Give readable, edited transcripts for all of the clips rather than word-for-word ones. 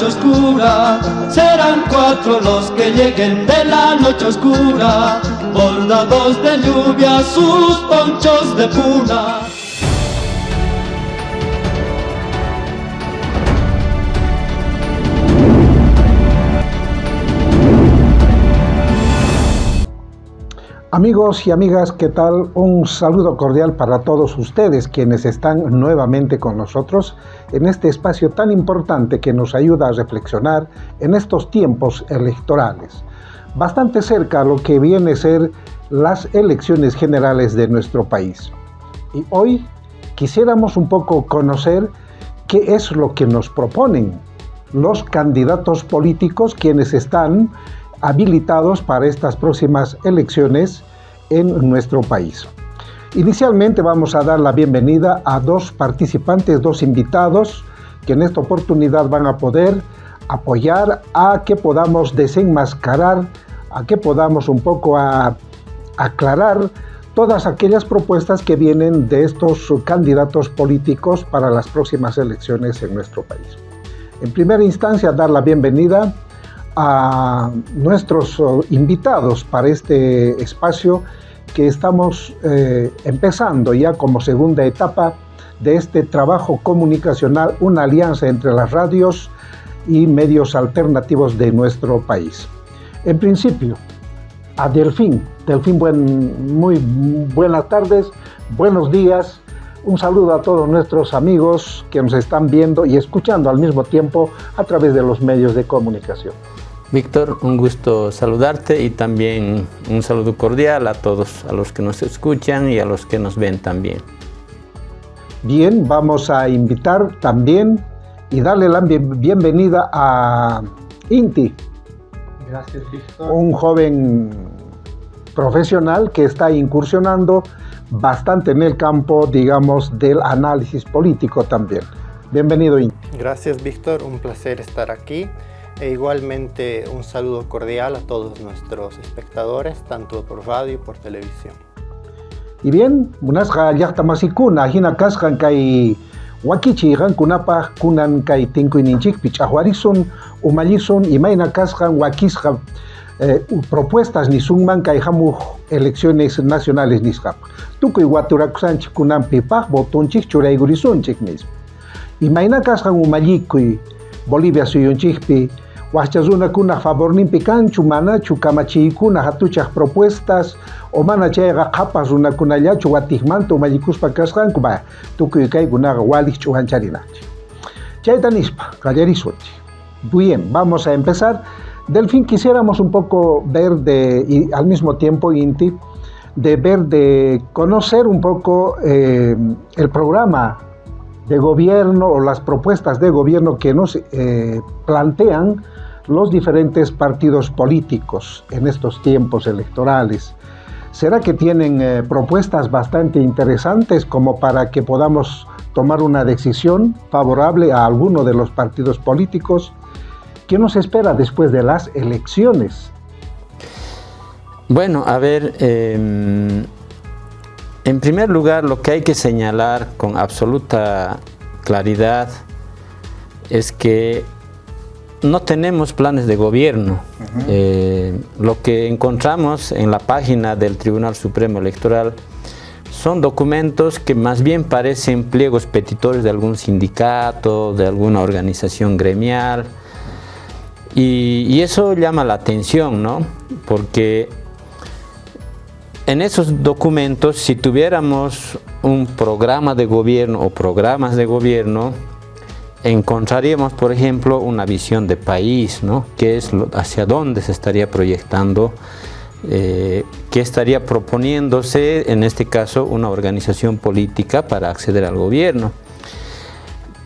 noche oscura, serán 4 los que lleguen de la noche oscura, bordados de lluvia sus ponchos de puna. Amigos y amigas, ¿qué tal? Un saludo cordial para todos ustedes quienes están nuevamente con nosotros en este espacio tan importante que nos ayuda a reflexionar en estos tiempos electorales. Bastante cerca a lo que viene a ser las elecciones generales de nuestro país. Y hoy quisiéramos un poco conocer qué es lo que nos proponen los candidatos políticos quienes están habilitados para estas próximas elecciones en nuestro país. Inicialmente vamos a dar la bienvenida a 2 participantes, 2 invitados que en esta oportunidad van a poder apoyar a que podamos desenmascarar, a que podamos un poco aclarar todas aquellas propuestas que vienen de estos candidatos políticos para las próximas elecciones en nuestro país. En primera instancia, dar la bienvenida a nuestros invitados para este espacio que estamos empezando ya como segunda etapa de este trabajo comunicacional, una alianza entre las radios y medios alternativos de nuestro país. En principio, a Delfín, muy buenas tardes, buenos días, un saludo a todos nuestros amigos que nos están viendo y escuchando al mismo tiempo a través de los medios de comunicación. Víctor, un gusto saludarte y también un saludo cordial a todos, a los que nos escuchan y a los que nos ven también. Bien, vamos a invitar también y darle la bienvenida a Inti. Gracias, Víctor. Un joven profesional que está incursionando bastante en el campo, digamos, del análisis político también. Bienvenido, Inti. Gracias, Víctor. Un placer estar aquí. E igualmente un saludo cordial a todos nuestros espectadores, tanto por radio y por televisión. Y bien, munasqa llaqtamasikuna hina kasqan kay wakichi qankunapaq kunan kay tinkuyninchikpi ch'aqwarisun umallisun imayna kasqan wakisqa propuestas nisunman kay hamuq elecciones nacionales nisqapaq. Tukuy waturakusanchik kunanpipaq votunchik churaygurisunchik mismo. Imayna kasqan umallikuy Bolivia suyunchikpi wachazunakuna favorninpi kanchu manachu kamachiykuna hatuchaq propuestas o mana chayqa qapas runakunallachu watijmanta umallikuspa kasqanku tukuy kaykunaqa walik ch'ujancharinanchik. Chayta nispa qallarisunchik. Bien, vamos a empezar. Delfín, quisiéramos un poco ver y al mismo tiempo, Inti, de conocer un poco el programa de gobierno o las propuestas de gobierno que nos plantean los diferentes partidos políticos en estos tiempos electorales. ¿Será que tienen propuestas bastante interesantes como para que podamos tomar una decisión favorable a alguno de los partidos políticos? ¿Qué nos espera después de las elecciones? Bueno, a ver, en primer lugar, lo que hay que señalar con absoluta claridad es que no tenemos planes de gobierno. Lo que encontramos en la página del Tribunal Supremo Electoral son documentos que más bien parecen pliegos petitorios de algún sindicato, de alguna organización gremial, y eso llama la atención, ¿no? Porque en esos documentos, si tuviéramos un programa de gobierno o programas de gobierno, encontraríamos, por ejemplo, una visión de país, ¿no? ¿Qué es hacia dónde se estaría proyectando? ¿Qué estaría proponiéndose, en este caso, una organización política para acceder al gobierno?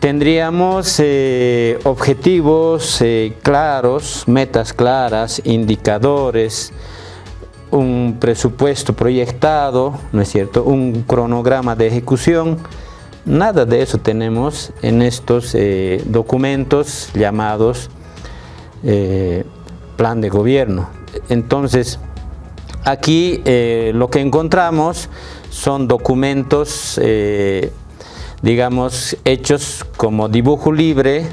Tendríamos objetivos claros, metas claras, indicadores, un presupuesto proyectado, ¿no es cierto?, un cronograma de ejecución. Nada de eso tenemos en estos documentos llamados plan de gobierno. Entonces, aquí lo que encontramos son documentos, digamos, hechos como dibujo libre,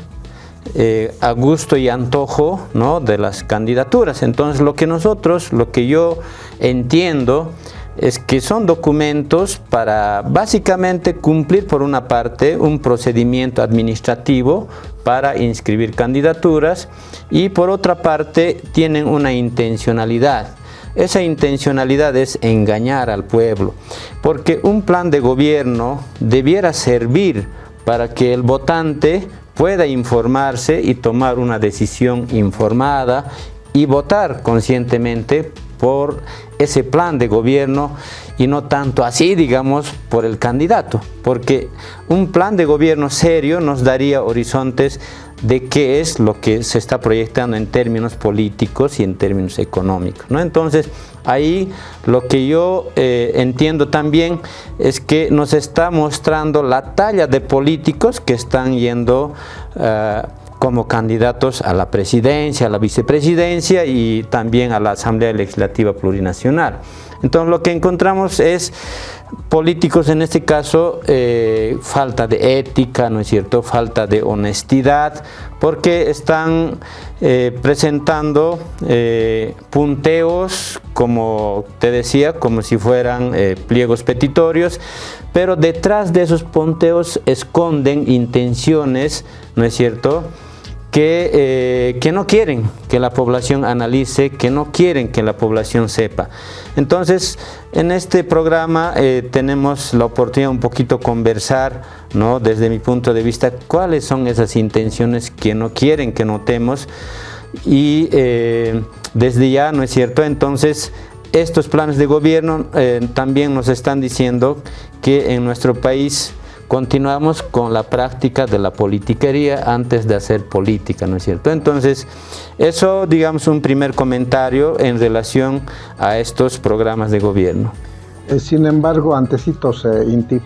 a gusto y antojo, ¿no?, de las candidaturas. Entonces lo que yo entiendo es que son documentos para básicamente cumplir por una parte un procedimiento administrativo para inscribir candidaturas y por otra parte tienen una intencionalidad. Esa intencionalidad es engañar al pueblo, porque un plan de gobierno debiera servir para que el votante pueda informarse y tomar una decisión informada y votar conscientemente por ese plan de gobierno y no tanto así, digamos, por el candidato, porque un plan de gobierno serio nos daría horizontes de qué es lo que se está proyectando en términos políticos y en términos económicos, ¿no? Entonces, ahí lo que yo entiendo también es que nos está mostrando la talla de políticos que están yendo como candidatos a la presidencia, a la vicepresidencia y también a la Asamblea Legislativa Plurinacional. Entonces lo que encontramos es políticos, en este caso, falta de ética, ¿no es cierto?, falta de honestidad, porque están presentando punteos, como te decía, como si fueran pliegos petitorios, pero detrás de esos punteos esconden intenciones, ¿no es cierto?, que no quieren que la población analice, que no quieren que la población sepa. Entonces, en este programa tenemos la oportunidad un poquito conversar, ¿no?, desde mi punto de vista, cuáles son esas intenciones que no quieren que notemos y desde ya, ¿no es cierto?, entonces estos planes de gobierno también nos están diciendo que en nuestro país continuamos con la práctica de la politiquería antes de hacer política, ¿no es cierto? Entonces, eso, digamos, un primer comentario en relación a estos programas de gobierno. Sin embargo, antecitos, Inti,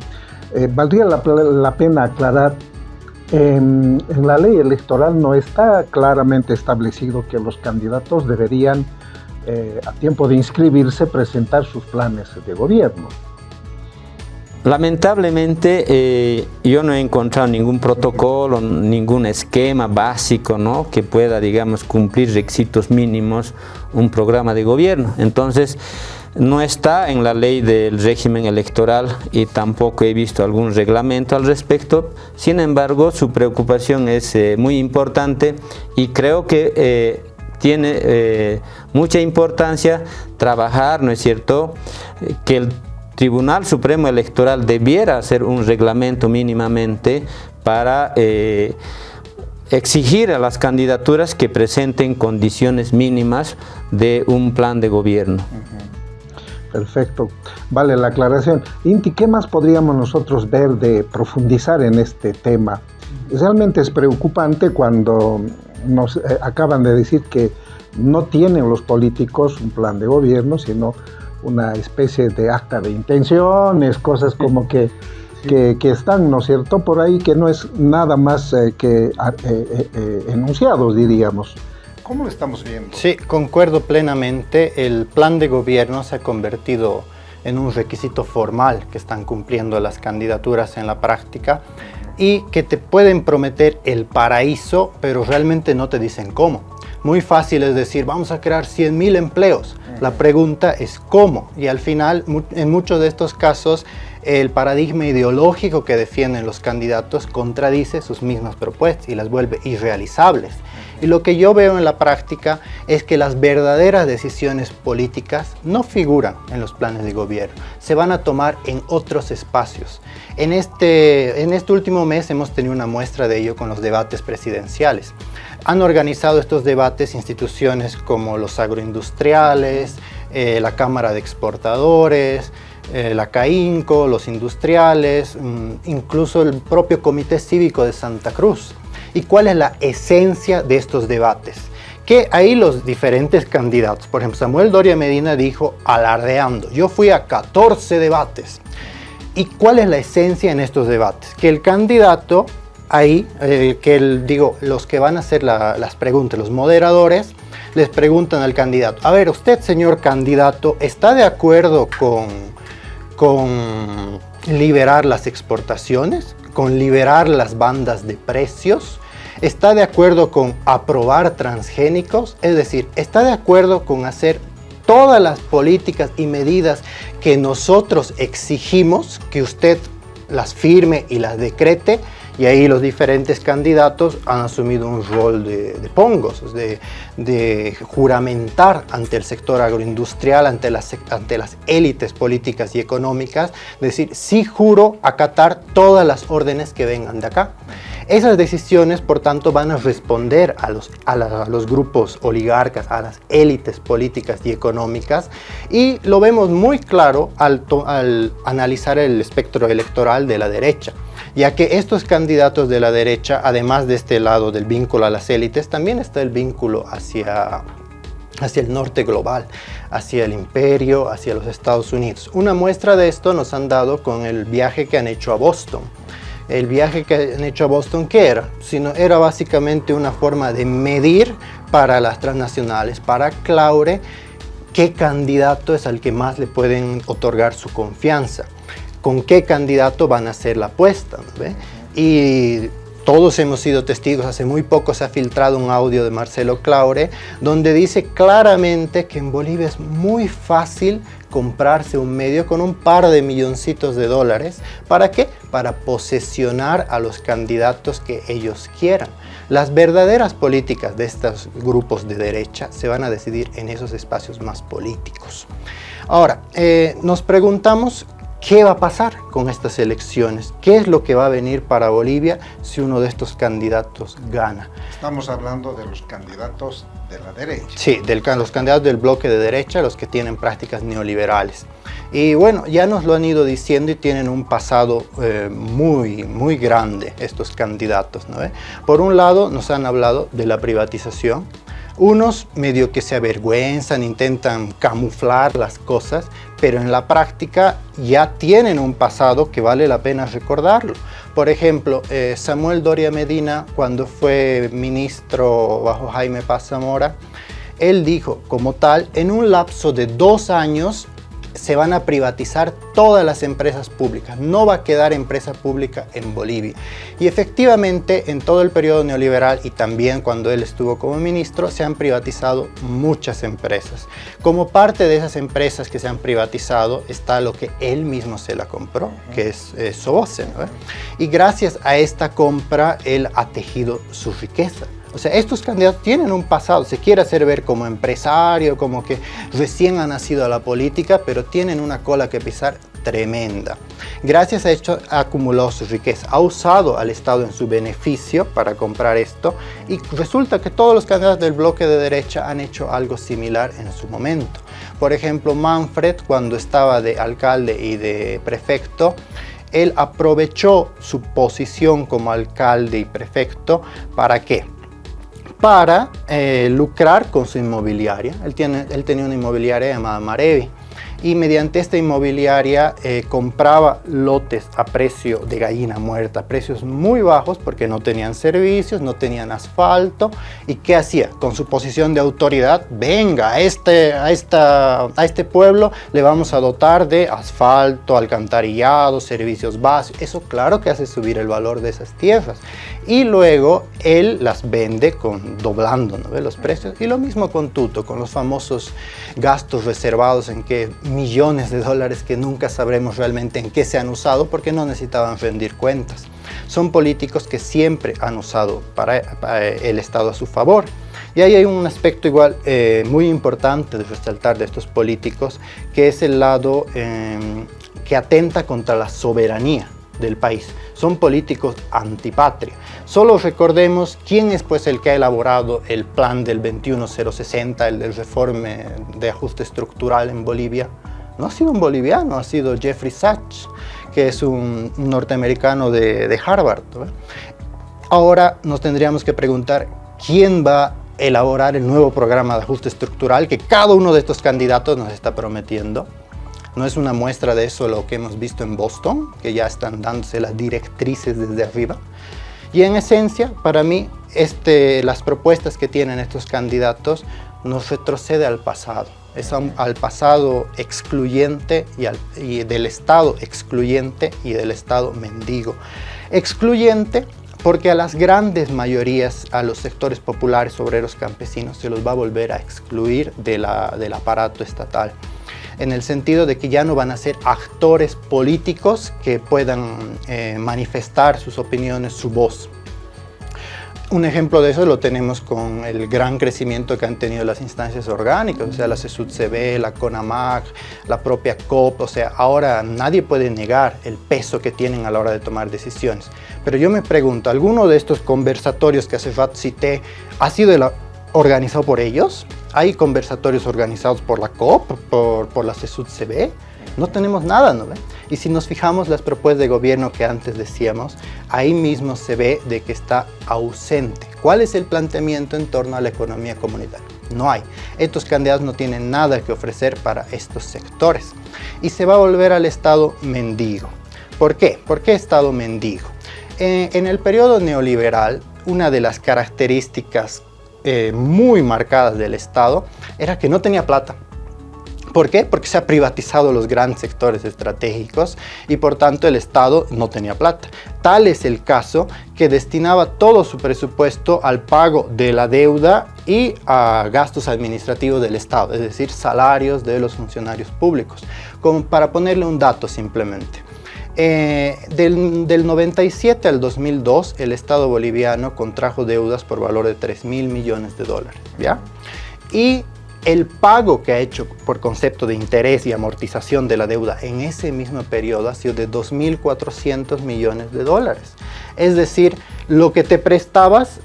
valdría la pena aclarar, en la ley electoral no está claramente establecido que los candidatos deberían, a tiempo de inscribirse, presentar sus planes de gobierno. Lamentablemente yo no he encontrado ningún protocolo, ningún esquema básico, ¿no?, que pueda, digamos, cumplir requisitos mínimos un programa de gobierno. Entonces no está en la ley del régimen electoral y tampoco he visto algún reglamento al respecto. Sin embargo, su preocupación es muy importante y creo que tiene mucha importancia trabajar, ¿no es cierto?, que el Tribunal Supremo Electoral debiera hacer un reglamento mínimamente para exigir a las candidaturas que presenten condiciones mínimas de un plan de gobierno. Perfecto, vale la aclaración. Inti, ¿qué más podríamos nosotros ver de profundizar en este tema? Realmente es preocupante cuando nos acaban de decir que no tienen los políticos un plan de gobierno, sino una especie de acta de intenciones, cosas como que están, ¿no es cierto?, por ahí, que no es nada más que enunciados, diríamos. ¿Cómo lo estamos viendo? Sí, concuerdo plenamente. El plan de gobierno se ha convertido en un requisito formal que están cumpliendo las candidaturas en la práctica y que te pueden prometer el paraíso, pero realmente no te dicen cómo. Muy fácil es decir, vamos a crear 100.000 empleos. La pregunta es cómo. Y al final, en muchos de estos casos, el paradigma ideológico que defienden los candidatos contradice sus mismas propuestas y las vuelve irrealizables. Y lo que yo veo en la práctica es que las verdaderas decisiones políticas no figuran en los planes de gobierno, se van a tomar en otros espacios. En este último mes hemos tenido una muestra de ello con los debates presidenciales. Han organizado estos debates instituciones como los agroindustriales, la Cámara de Exportadores, la CAINCO, los industriales, incluso el propio Comité Cívico de Santa Cruz. ¿Y cuál es la esencia de estos debates? Que ahí los diferentes candidatos, por ejemplo, Samuel Doria Medina dijo, alardeando, yo fui a 14 debates. ¿Y cuál es la esencia en estos debates? Que el candidato, ahí, los que van a hacer las preguntas, los moderadores, les preguntan al candidato, a ver, usted, señor candidato, ¿está de acuerdo con liberar las exportaciones? ¿Con liberar las bandas de precios? ¿Está de acuerdo con aprobar transgénicos? Es decir, ¿está de acuerdo con hacer todas las políticas y medidas que nosotros exigimos que usted las firme y las decrete? Y ahí los diferentes candidatos han asumido un rol de pongos, de juramentar ante el sector agroindustrial, ante las élites políticas y económicas, decir, sí juro acatar todas las órdenes que vengan de acá. Esas decisiones, por tanto, van a responder a los grupos oligarcas, a las élites políticas y económicas, y lo vemos muy claro al analizar el espectro electoral de la derecha, ya que estos candidatos de la derecha, además de este lado del vínculo a las élites, también está el vínculo hacia el norte global, hacia el imperio, hacia los Estados Unidos. Una muestra de esto nos han dado con el viaje que han hecho a Boston. El viaje que han hecho a Boston, ¿qué era? Era básicamente una forma de medir para las transnacionales, para Claure, qué candidato es al que más le pueden otorgar su confianza, con qué candidato van a hacer la apuesta, ¿no? Y todos hemos sido testigos, hace muy poco se ha filtrado un audio de Marcelo Claure, donde dice claramente que en Bolivia es muy fácil comprarse un medio con un par de milloncitos de dólares. ¿Para qué? Para posesionar a los candidatos que ellos quieran. Las verdaderas políticas de estos grupos de derecha se van a decidir en esos espacios más políticos. Ahora, nos preguntamos, ¿qué va a pasar con estas elecciones? ¿Qué es lo que va a venir para Bolivia si uno de estos candidatos gana? Estamos hablando de los candidatos de la derecha. Sí, los candidatos del bloque de derecha, los que tienen prácticas neoliberales. Y bueno, ya nos lo han ido diciendo y tienen un pasado muy grande estos candidatos, ¿no? Por un lado, nos han hablado de la privatización. Unos medio que se avergüenzan, intentan camuflar las cosas, pero en la práctica ya tienen un pasado que vale la pena recordarlo. Por ejemplo, Samuel Doria Medina, cuando fue ministro bajo Jaime Paz Zamora, él dijo como tal, en un lapso de 2 años se van a privatizar todas las empresas públicas, no va a quedar empresa pública en Bolivia. Y efectivamente, en todo el periodo neoliberal y también cuando él estuvo como ministro, se han privatizado muchas empresas. Como parte de esas empresas que se han privatizado está lo que él mismo se la compró, que es Soboce, ¿no? Y gracias a esta compra, él ha tejido su riqueza. O sea, estos candidatos tienen un pasado, se quiere hacer ver como empresario, como que recién han nacido a la política, pero tienen una cola que pisar tremenda. Gracias a esto ha acumulado su riqueza, ha usado al Estado en su beneficio para comprar esto, y resulta que todos los candidatos del bloque de derecha han hecho algo similar en su momento. Por ejemplo, Manfred, cuando estaba de alcalde y de prefecto, él aprovechó su posición como alcalde y prefecto, ¿para qué? Para lucrar con su inmobiliaria. Él tenía una inmobiliaria llamada Marevi, y mediante esta inmobiliaria compraba lotes a precio de gallina muerta, precios muy bajos porque no tenían servicios, no tenían asfalto. ¿Y qué hacía? Con su posición de autoridad, venga, a este pueblo le vamos a dotar de asfalto, alcantarillado, servicios básicos. Eso claro que hace subir el valor de esas tierras. Y luego él las vende doblando, ¿no?, los precios. Y lo mismo con Tuto, con los famosos gastos reservados en que millones de dólares que nunca sabremos realmente en qué se han usado porque no necesitaban rendir cuentas. Son políticos que siempre han usado para el Estado a su favor. Y ahí hay un aspecto igual muy importante de resaltar de estos políticos, que es el lado que atenta contra la soberanía del país. Son políticos antipatria. Solo recordemos quién es pues el que ha elaborado el plan del 21060, el del reforme de ajuste estructural en Bolivia. No ha sido un boliviano, ha sido Jeffrey Sachs, que es un norteamericano de Harvard, ¿no? Ahora nos tendríamos que preguntar quién va a elaborar el nuevo programa de ajuste estructural que cada uno de estos candidatos nos está prometiendo. ¿No es una muestra de eso lo que hemos visto en Boston, que ya están dándose las directrices desde arriba? Y en esencia, para mí, las propuestas que tienen estos candidatos nos retrocede al pasado. Es al pasado excluyente y del Estado excluyente y del Estado mendigo. Excluyente porque a las grandes mayorías, a los sectores populares, obreros, campesinos, se los va a volver a excluir del aparato estatal, en el sentido de que ya no van a ser actores políticos que puedan manifestar sus opiniones, su voz. Un ejemplo de eso lo tenemos con el gran crecimiento que han tenido las instancias orgánicas, o sea, la CSUTCB, la CONAMAC, la propia COP, o sea, ahora nadie puede negar el peso que tienen a la hora de tomar decisiones. Pero yo me pregunto, ¿alguno de estos conversatorios que hace rato cité ha sido organizado por ellos? ¿Hay conversatorios organizados por la COP, por la CSUTCB? No tenemos nada, ¿no ve? Y si nos fijamos las propuestas de gobierno que antes decíamos, ahí mismo se ve de que está ausente. ¿Cuál es el planteamiento en torno a la economía comunitaria? No hay. Estos candidatos no tienen nada que ofrecer para estos sectores. Y se va a volver al Estado mendigo. ¿Por qué? ¿Por qué Estado mendigo? En el periodo neoliberal, una de las características muy marcadas del Estado era que no tenía plata. ¿Por qué? Porque se han privatizado los grandes sectores estratégicos y por tanto el Estado no tenía plata. Tal es el caso que destinaba todo su presupuesto al pago de la deuda y a gastos administrativos del Estado, es decir, salarios de los funcionarios públicos. Como para ponerle un dato simplemente. Del 97 al 2002, el Estado boliviano contrajo deudas por valor de 3.000 millones de dólares, ¿ya? Y el pago que ha hecho por concepto de interés y amortización de la deuda en ese mismo periodo ha sido de 2.400 millones de dólares. Es decir, lo que te prestabas,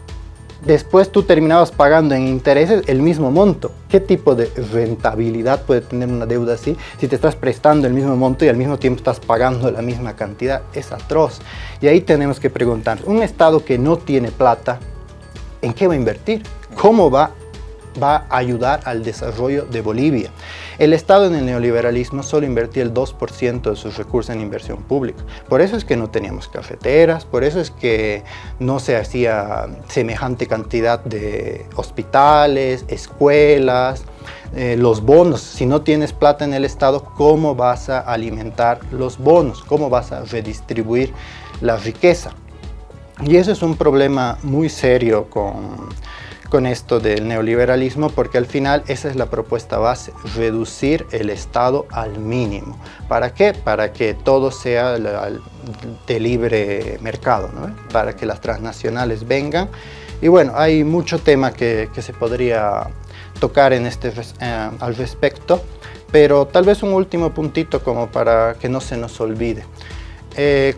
después tú terminabas pagando en intereses el mismo monto. ¿Qué tipo de rentabilidad puede tener una deuda así si te estás prestando el mismo monto y al mismo tiempo estás pagando la misma cantidad? Es atroz. Y ahí tenemos que preguntar, un Estado que no tiene plata, ¿en qué va a invertir? ¿Cómo va a ayudar al desarrollo de Bolivia? El Estado en el neoliberalismo solo invertía el 2% de sus recursos en inversión pública. Por eso es que no teníamos cafeteras, por eso es que no se hacía semejante cantidad de hospitales, escuelas, los bonos. Si no tienes plata en el Estado, ¿cómo vas a alimentar los bonos? ¿Cómo vas a redistribuir la riqueza? Y eso es un problema muy serio con esto del neoliberalismo, porque al final esa es la propuesta base, reducir el Estado al mínimo. ¿Para qué? Para que todo sea de libre mercado, ¿no? Para que las transnacionales vengan. Y bueno, hay mucho tema que se podría tocar en al respecto, pero tal vez un último puntito como para que no se nos olvide.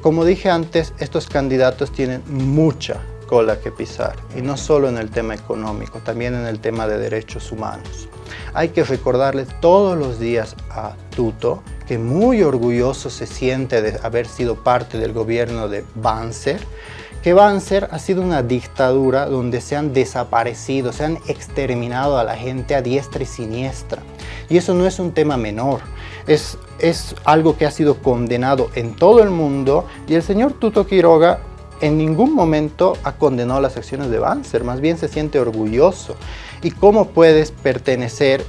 Como dije antes, estos candidatos tienen mucha cola que pisar, y no solo en el tema económico, también en el tema de derechos humanos. Hay que recordarle todos los días a Tuto que muy orgulloso se siente de haber sido parte del gobierno de Banzer, que Banzer ha sido una dictadura donde se han desaparecido, se han exterminado a la gente a diestra y siniestra. Y eso no es un tema menor, es algo que ha sido condenado en todo el mundo, y el señor Tuto Quiroga en ningún momento ha condenado las acciones de Banzer, más bien se siente orgulloso. ¿Y cómo puedes pertenecer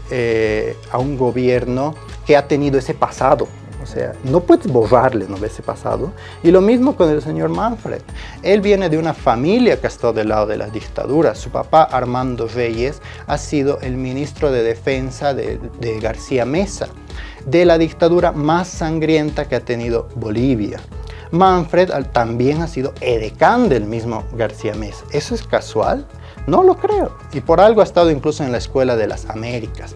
a un gobierno que ha tenido ese pasado? O sea, no puedes borrarle, ¿no?, ese pasado. Y lo mismo con el señor Manfred. Él viene de una familia que ha estado del lado de la dictadura. Su papá, Armando Reyes, ha sido el ministro de Defensa de García Meza, de la dictadura más sangrienta que ha tenido Bolivia. Manfred también ha sido edecán del mismo García Meza. ¿Eso es casual? No lo creo. Y por algo ha estado incluso en la Escuela de las Américas.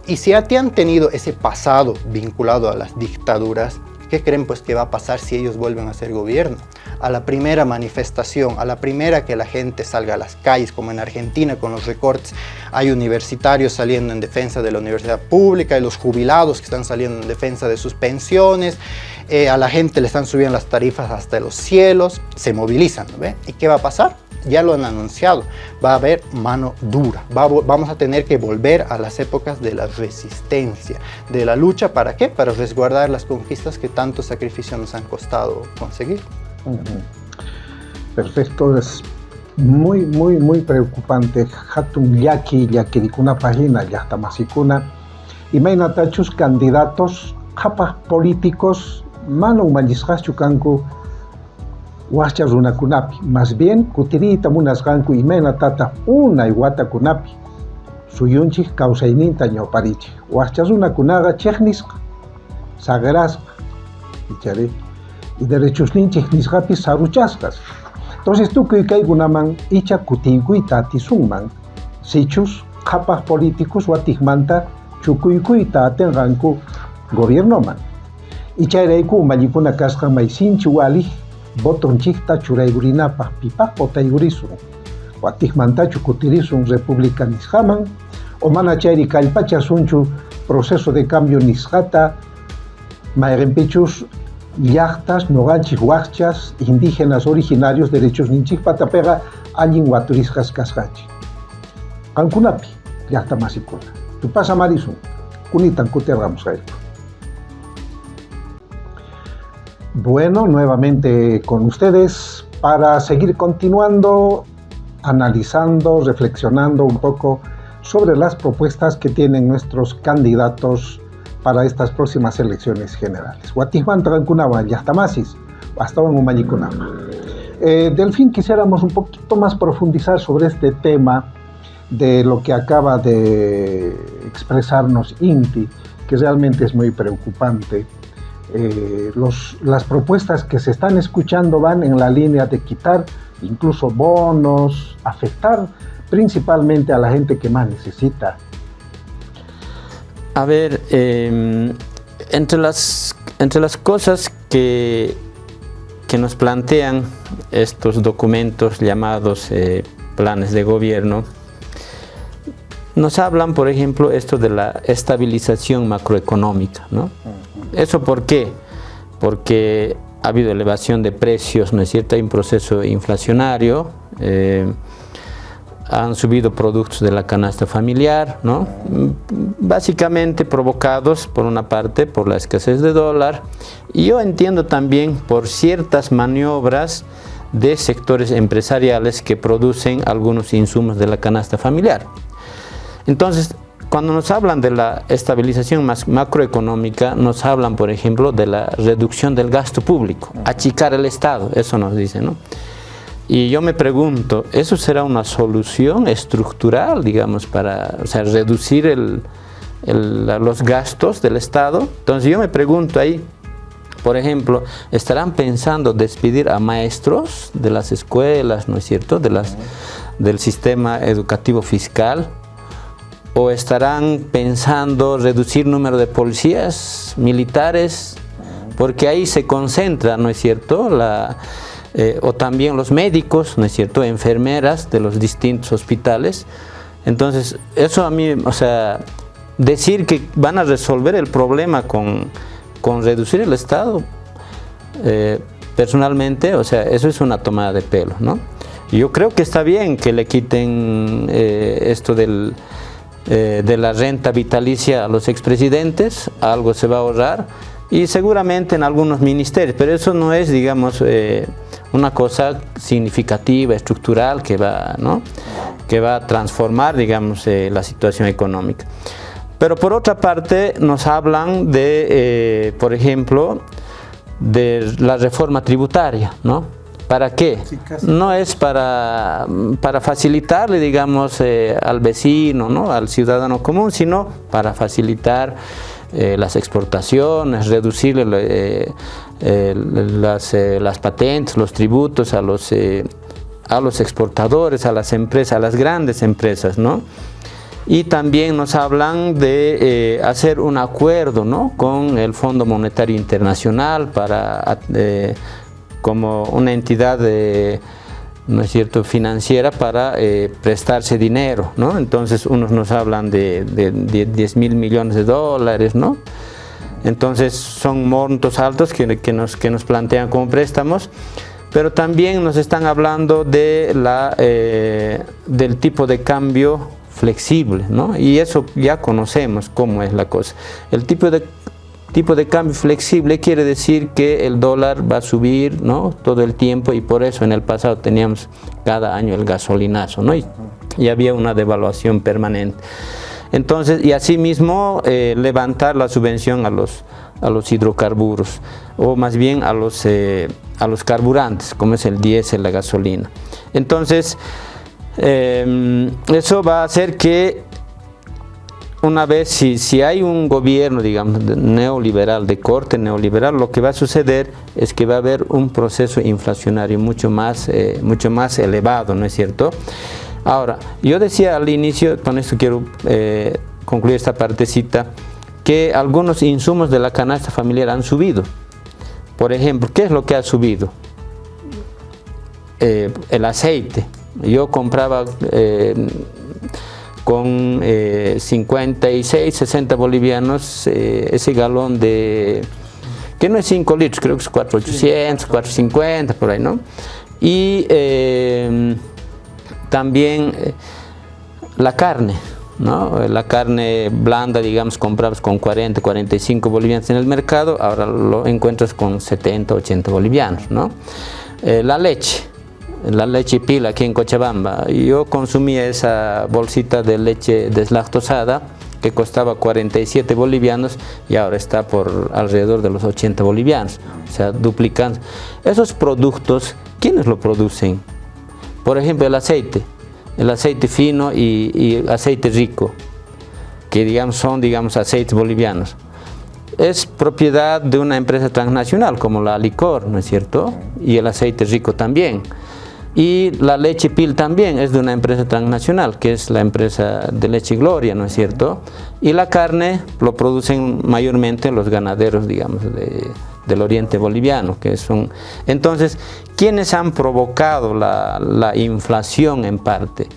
Y si han tenido ese pasado vinculado a las dictaduras, ¿qué creen pues que va a pasar si ellos vuelven a ser gobierno? A la primera manifestación, a la primera que la gente salga a las calles, como en Argentina con los recortes, hay universitarios saliendo en defensa de la universidad pública, y los jubilados que están saliendo en defensa de sus pensiones, a la gente le están subiendo las tarifas hasta los cielos, se movilizan, ¿no ve? ¿Y qué va a pasar? Ya lo han anunciado, va a haber mano dura, vamos a tener que volver a las épocas de la resistencia, de la lucha. ¿Para qué? Para resguardar las conquistas que tanto sacrificio nos han costado conseguir. Perfecto, es muy preocupante. Hatun yaki yakirikuna página ya está masikuna. Y mainatachus candidatos, japas políticos, mano manjiskas chukanku, huachas runakunapi, más bien kutirita munasqanku imena tata una iguata kunapi, suyunchik kausayninta ñawparichik, huachas runakunaqa cheknisqa, sagrasqa, y derechosninchik nisqapis saruchasqas. Entonces tukuy kaykunaman icha kutiykuyta atisunman, sichus qhapaq políticos watikmanta chukuykuyta atinqanku gobiernoman. Ichayrayku umallikuna kasqa maysinchi wali botonchikta churaykurinapaq pipaq votaykurisun, watikmantachu kutirisun república nisqaman, o mana chayri kallpachasunchu proceso de cambio nisqata, mayqinpichus llaqtas noqanchik waqchas indígenas originarios derechos ninchik patapiqa allin waturisqas kasqanchik. Qankunapi llaqta masikuna tupasa marisun kunitan kutirqamus kayku. Bueno, nuevamente con ustedes para seguir continuando, analizando, reflexionando un poco sobre las propuestas que tienen nuestros candidatos para estas próximas elecciones generales. Watisman Trancunawan, Yastamasis, Bastawan Umayikunama. Delfín, quisiéramos un poquito más profundizar sobre este tema de lo que acaba de expresarnos Inti, que realmente es muy preocupante. Las propuestas que se están escuchando van en la línea de quitar incluso bonos, afectar principalmente a la gente que más necesita. A ver, entre las cosas que nos plantean estos documentos llamados planes de gobierno, nos hablan, por ejemplo, esto de la estabilización macroeconómica, ¿no? ¿Eso por qué? Porque ha habido elevación de precios, ¿no es cierto? Hay un proceso inflacionario, han subido productos de la canasta familiar, ¿no? Básicamente provocados, por una parte, por la escasez de dólar, y yo entiendo también por ciertas maniobras de sectores empresariales que producen algunos insumos de la canasta familiar. Entonces, cuando nos hablan de la estabilización macroeconómica, nos hablan, por ejemplo, de la reducción del gasto público, achicar el Estado, eso nos dicen, ¿no? Y yo me pregunto, ¿eso será una solución estructural, digamos, para, o sea, reducir los gastos del Estado? Entonces yo me pregunto ahí, por ejemplo, ¿estarán pensando despedir a maestros de las escuelas, ¿no es cierto?, del sistema educativo fiscal? ¿O estarán pensando reducir número de policías, militares? Porque ahí se concentra, ¿no es cierto?, o también los médicos, ¿no es cierto?, enfermeras de los distintos hospitales. Entonces, eso a mí, o sea, decir que van a resolver el problema con reducir el Estado, personalmente, o sea, eso es una tomada de pelo, ¿no? Yo creo que está bien que le quiten esto de la renta vitalicia a los expresidentes, algo se va a ahorrar, y seguramente en algunos ministerios, pero eso no es, digamos, una cosa significativa, estructural, que va, ¿no?, que va a transformar, digamos, la situación económica. Pero por otra parte nos hablan de, por ejemplo, de la reforma tributaria, ¿no? ¿Para qué? No es para facilitarle, digamos, al vecino, ¿no?, al ciudadano común, sino para facilitar las exportaciones, reducir las patentes, los tributos a los exportadores, a las empresas, a las grandes empresas, ¿no? Y también nos hablan de hacer un acuerdo, ¿no?, con el Fondo Monetario Internacional para como una entidad ¿no es cierto?, financiera para prestarse dinero, ¿no? Entonces unos nos hablan de 10.000 millones de dólares, ¿no? Entonces son montos altos que nos plantean como préstamos, pero también nos están hablando de del tipo de cambio flexible, ¿no? Y eso ya conocemos cómo es la cosa. El tipo de cambio flexible quiere decir que el dólar va a subir, ¿no?, todo el tiempo, y por eso en el pasado teníamos cada año el gasolinazo, ¿no? Y había una devaluación permanente. Entonces, y asimismo levantar la subvención a los hidrocarburos, o más bien a los a los carburantes, como es el diésel, la gasolina. Entonces, eso va a hacer que una vez, si hay un gobierno, digamos, neoliberal, de corte neoliberal, lo que va a suceder es que va a haber un proceso inflacionario mucho más elevado, ¿no es cierto? Ahora, yo decía al inicio, con esto quiero concluir esta partecita, que algunos insumos de la canasta familiar han subido. Por ejemplo, ¿qué es lo que ha subido? El aceite. Yo compraba con 56, 60 bolivianos ese galón de, que no es 5 litros, creo que es 4.800, 4.50, por ahí, ¿no? Y también la carne, ¿no? La carne blanda, digamos, comprabas con 40, 45 bolivianos en el mercado, ahora lo encuentras con 70, 80 bolivianos, ¿no? La leche pila aquí en Cochabamba, yo consumía esa bolsita de leche deslactosada que costaba 47 bolivianos y ahora está por alrededor de los 80 bolivianos, o sea, duplicando. Esos productos, ¿quiénes lo producen? Por ejemplo, el aceite fino y aceite rico, que son aceites bolivianos. Es propiedad de una empresa transnacional como la Licor, ¿no es cierto? Y el aceite rico también. Y la leche PIL también es de una empresa transnacional, que es la empresa de Leche Gloria, ¿no es cierto? Y la carne lo producen mayormente los ganaderos, digamos, del oriente boliviano, que son... Entonces, ¿quiénes han provocado la inflación en parte?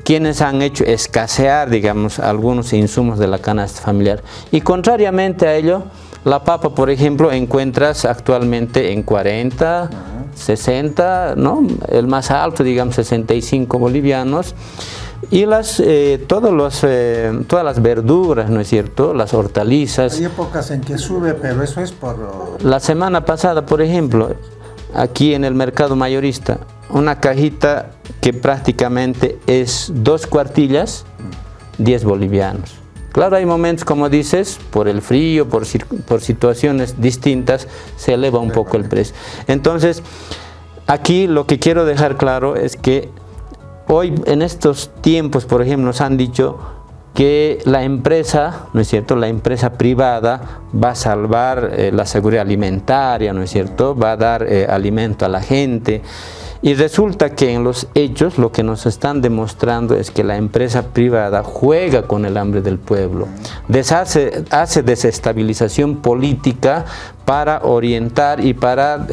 ¿Quiénes han hecho escasear, digamos, algunos insumos de la canasta familiar? Y contrariamente a ello, la papa, por ejemplo, encuentras actualmente en 40, 60, ¿no? El más alto, digamos, 65 bolivianos. Y todas las verduras, ¿no es cierto? Las hortalizas. Hay épocas en que sube, pero eso es por... La semana pasada, por ejemplo, aquí en el mercado mayorista, una cajita que prácticamente es 2 cuartillas, 10 bolivianos. Claro, hay momentos, como dices, por el frío, por situaciones distintas, se eleva un poco el precio. Entonces, aquí lo que quiero dejar claro es que hoy, en estos tiempos, por ejemplo, nos han dicho que la empresa, ¿no es cierto?, la empresa privada va a salvar la seguridad alimentaria, ¿no es cierto?, va a dar alimento a la gente. Y resulta que en los hechos lo que nos están demostrando es que la empresa privada juega con el hambre del pueblo, hace desestabilización política para orientar y para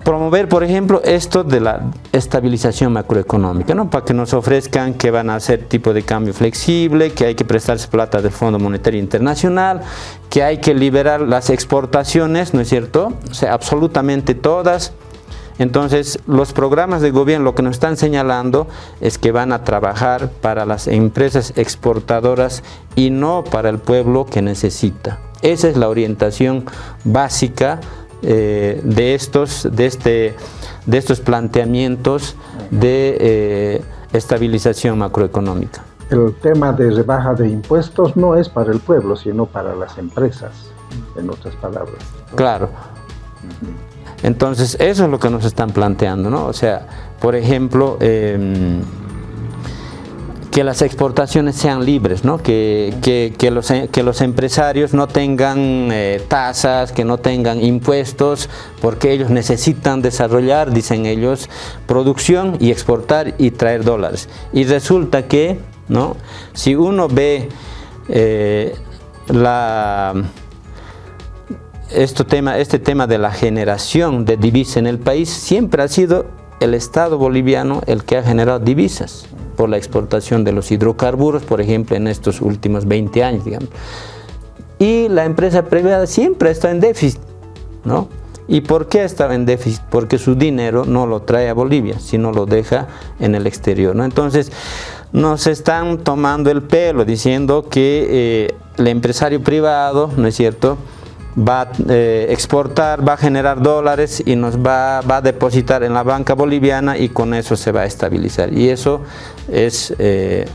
promover, por ejemplo, esto de la estabilización macroeconómica, ¿no? Para que nos ofrezcan que van a hacer tipo de cambio flexible, que hay que prestarse plata del Fondo Monetario Internacional, que hay que liberar las exportaciones, ¿no es cierto? O sea, absolutamente todas. Entonces, los programas de gobierno lo que nos están señalando es que van a trabajar para las empresas exportadoras y no para el pueblo que necesita. Esa es la orientación básica de estos planteamientos de estabilización macroeconómica. El tema de rebaja de impuestos no es para el pueblo, sino para las empresas, en otras palabras. Claro. Entonces, eso es lo que nos están planteando, ¿no? O sea, por ejemplo, que las exportaciones sean libres, ¿no? Que los empresarios no tengan tasas, que no tengan impuestos, porque ellos necesitan desarrollar, dicen ellos, producción y exportar y traer dólares. Y resulta que, ¿no?, si uno ve este tema de la generación de divisas en el país, siempre ha sido el Estado boliviano el que ha generado divisas por la exportación de los hidrocarburos, por ejemplo, en estos últimos 20 años, digamos. Y la empresa privada siempre está en déficit, ¿no? ¿Y por qué estaba en déficit? Porque su dinero no lo trae a Bolivia, sino lo deja en el exterior, ¿no? Entonces, nos están tomando el pelo diciendo que el empresario privado, ¿no es cierto?, va a exportar, va a generar dólares y nos va a depositar en la banca boliviana y con eso se va a estabilizar. Y eso es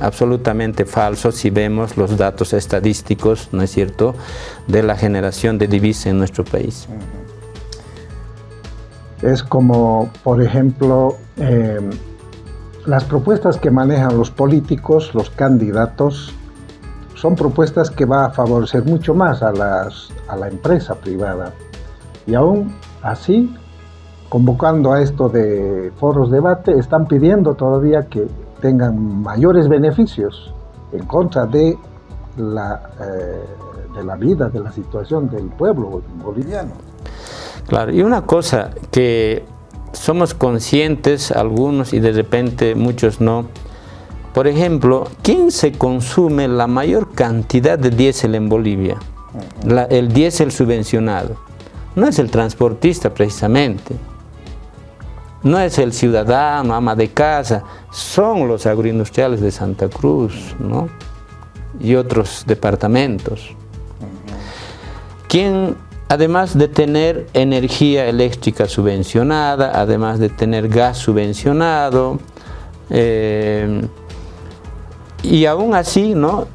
absolutamente falso si vemos los datos estadísticos, ¿no es cierto?, de la generación de divisas en nuestro país. Es como, por ejemplo, las propuestas que manejan los políticos, los candidatos, son propuestas que van a favorecer mucho más a la empresa privada. Y aún así, convocando a esto de foros de debate, están pidiendo todavía que tengan mayores beneficios en contra de la vida, de la situación del pueblo boliviano. Claro, y una cosa que somos conscientes algunos y de repente muchos no. Por ejemplo, ¿quién se consume la mayor cantidad de diésel en Bolivia? El diésel subvencionado. No es el transportista precisamente. No es el ciudadano, ama de casa. Son los agroindustriales de Santa Cruz, ¿no? Y otros departamentos. ¿Quién, además de tener energía eléctrica subvencionada, además de tener gas subvencionado, y aún así, ¿no?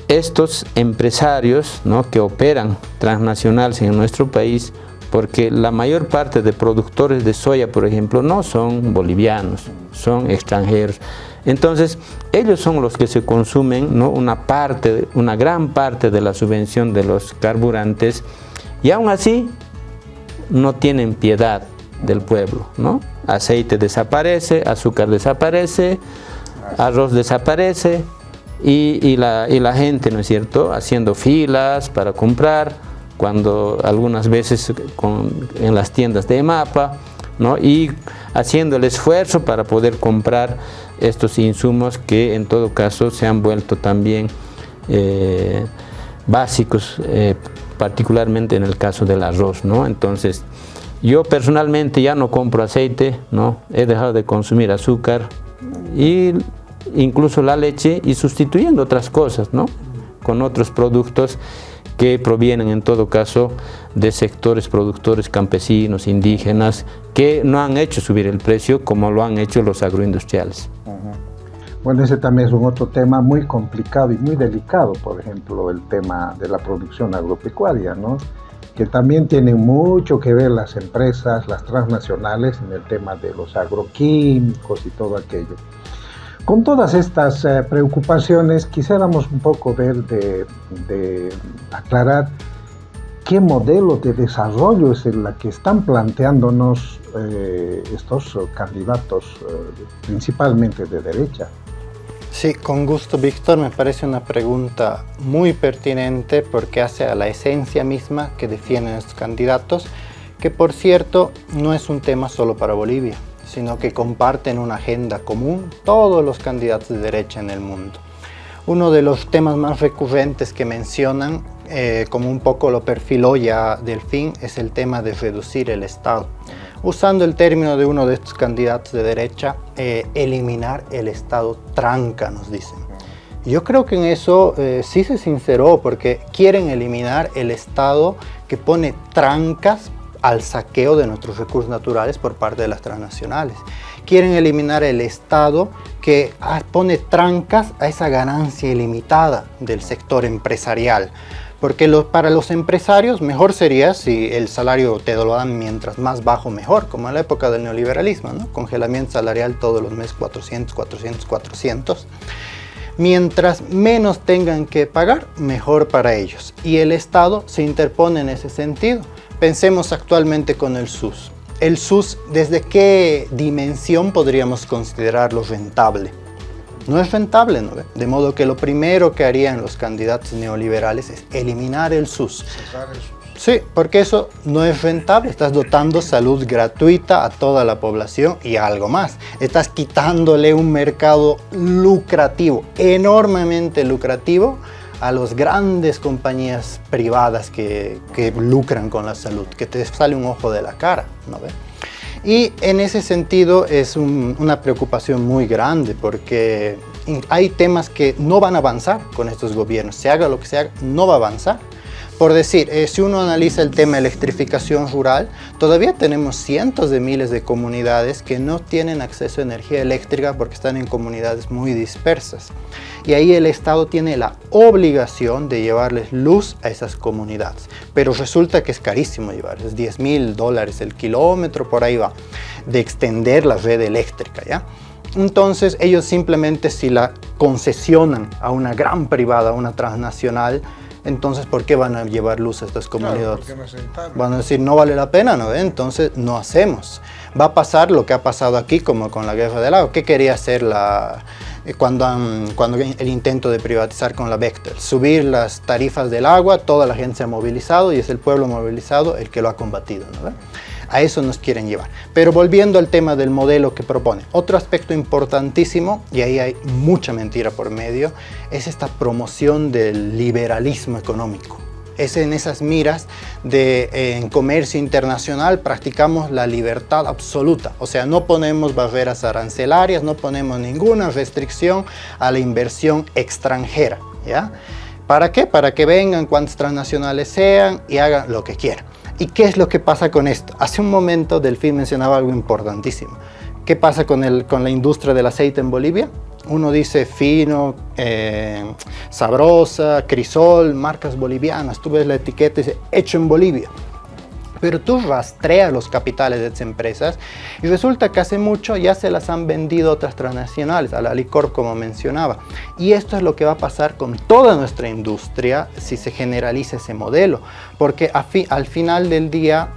Estos empresarios, ¿no? Que operan transnacionales en nuestro país, porque la mayor parte de productores de soya, por ejemplo, no son bolivianos, son extranjeros. Entonces, ellos son los que se consumen, ¿no? Una gran parte de la subvención de los carburantes, y aún así no tienen piedad del pueblo, ¿no? Aceite desaparece, azúcar desaparece, arroz desaparece, y la gente, ¿no es cierto?, haciendo filas para comprar, cuando algunas veces en las tiendas de EMAPA, ¿no? Y haciendo el esfuerzo para poder comprar estos insumos que en todo caso se han vuelto también básicos, particularmente en el caso del arroz, ¿no? Entonces, yo personalmente ya no compro aceite, ¿no? He dejado de consumir azúcar y incluso la leche, y sustituyendo otras cosas, ¿no? Con otros productos que provienen en todo caso de sectores productores campesinos, indígenas, que no han hecho subir el precio como lo han hecho los agroindustriales. Bueno, ese también es un otro tema muy complicado y muy delicado, por ejemplo, el tema de la producción agropecuaria, ¿no? Que también tienen mucho que ver las empresas, las transnacionales, en el tema de los agroquímicos y todo aquello. Con todas estas preocupaciones, quisiéramos un poco ver de aclarar qué modelo de desarrollo es el que están planteándonos estos candidatos, principalmente de derecha. Sí, con gusto, Víctor. Me parece una pregunta muy pertinente porque hace a la esencia misma que defienden estos candidatos, que por cierto no es un tema solo para Bolivia, sino que comparten una agenda común todos los candidatos de derecha en el mundo. Uno de los temas más recurrentes que mencionan, como un poco lo perfiló ya Delfín, es el tema de reducir el Estado. Usando el término de uno de estos candidatos de derecha, eliminar el Estado tranca, nos dicen. Yo creo que en eso sí se sinceró, porque quieren eliminar el Estado que pone trancas al saqueo de nuestros recursos naturales por parte de las transnacionales. Quieren eliminar el Estado que pone trancas a esa ganancia ilimitada del sector empresarial. Porque para los empresarios mejor sería si el salario te lo dan mientras más bajo mejor, como en la época del neoliberalismo, ¿no? Congelamiento salarial todos los meses, 400, 400, 400. Mientras menos tengan que pagar, mejor para ellos. Y el Estado se interpone en ese sentido. Pensemos actualmente con el SUS. El SUS, ¿desde qué dimensión podríamos considerarlo rentable? No es rentable, ¿no? De modo que lo primero que harían los candidatos neoliberales es eliminar el SUS. Sí, porque eso no es rentable. Estás dotando salud gratuita a toda la población y algo más. Estás quitándole un mercado lucrativo, enormemente lucrativo, a las grandes compañías privadas que lucran con la salud, que te sale un ojo de la cara, ¿no ve? Y en ese sentido es una preocupación muy grande, porque hay temas que no van a avanzar con estos gobiernos. Se haga lo que se haga, no va a avanzar. Por decir, si uno analiza el tema de electrificación rural, todavía tenemos cientos de miles de comunidades que no tienen acceso a energía eléctrica porque están en comunidades muy dispersas. Y ahí el Estado tiene la obligación de llevarles luz a esas comunidades. Pero resulta que es carísimo llevarles, $10.000 el kilómetro, por ahí va, de extender la red eléctrica, ¿ya? Entonces ellos simplemente, si la concesionan a una gran privada, a una transnacional, entonces ¿por qué van a llevar luz a estas comunidades? Claro, van a decir, no vale la pena, ¿no? Entonces no hacemos. Va a pasar lo que ha pasado aquí, como con la guerra del agua. ¿Qué quería hacer cuando el intento de privatizar con la Bechtel? Subir las tarifas del agua, toda la gente se ha movilizado y es el pueblo movilizado el que lo ha combatido, ¿no? A eso nos quieren llevar. Pero volviendo al tema del modelo que propone, otro aspecto importantísimo, y ahí hay mucha mentira por medio, es esta promoción del liberalismo económico. Es en esas miras de en comercio internacional practicamos la libertad absoluta. O sea, no ponemos barreras arancelarias, no ponemos ninguna restricción a la inversión extranjera, ¿ya? ¿Para qué? Para que vengan cuantas transnacionales sean y hagan lo que quieran. ¿Y qué es lo que pasa con esto? Hace un momento Delfín mencionaba algo importantísimo. ¿Qué pasa con la industria del aceite en Bolivia? Uno dice Fino, Sabrosa, Crisol, marcas bolivianas. Tú ves la etiqueta y dice hecho en Bolivia. Pero tú rastreas los capitales de estas empresas y resulta que hace mucho ya se las han vendido otras transnacionales, a la Alicorp como mencionaba. Y esto es lo que va a pasar con toda nuestra industria si se generaliza ese modelo. Porque al final del día,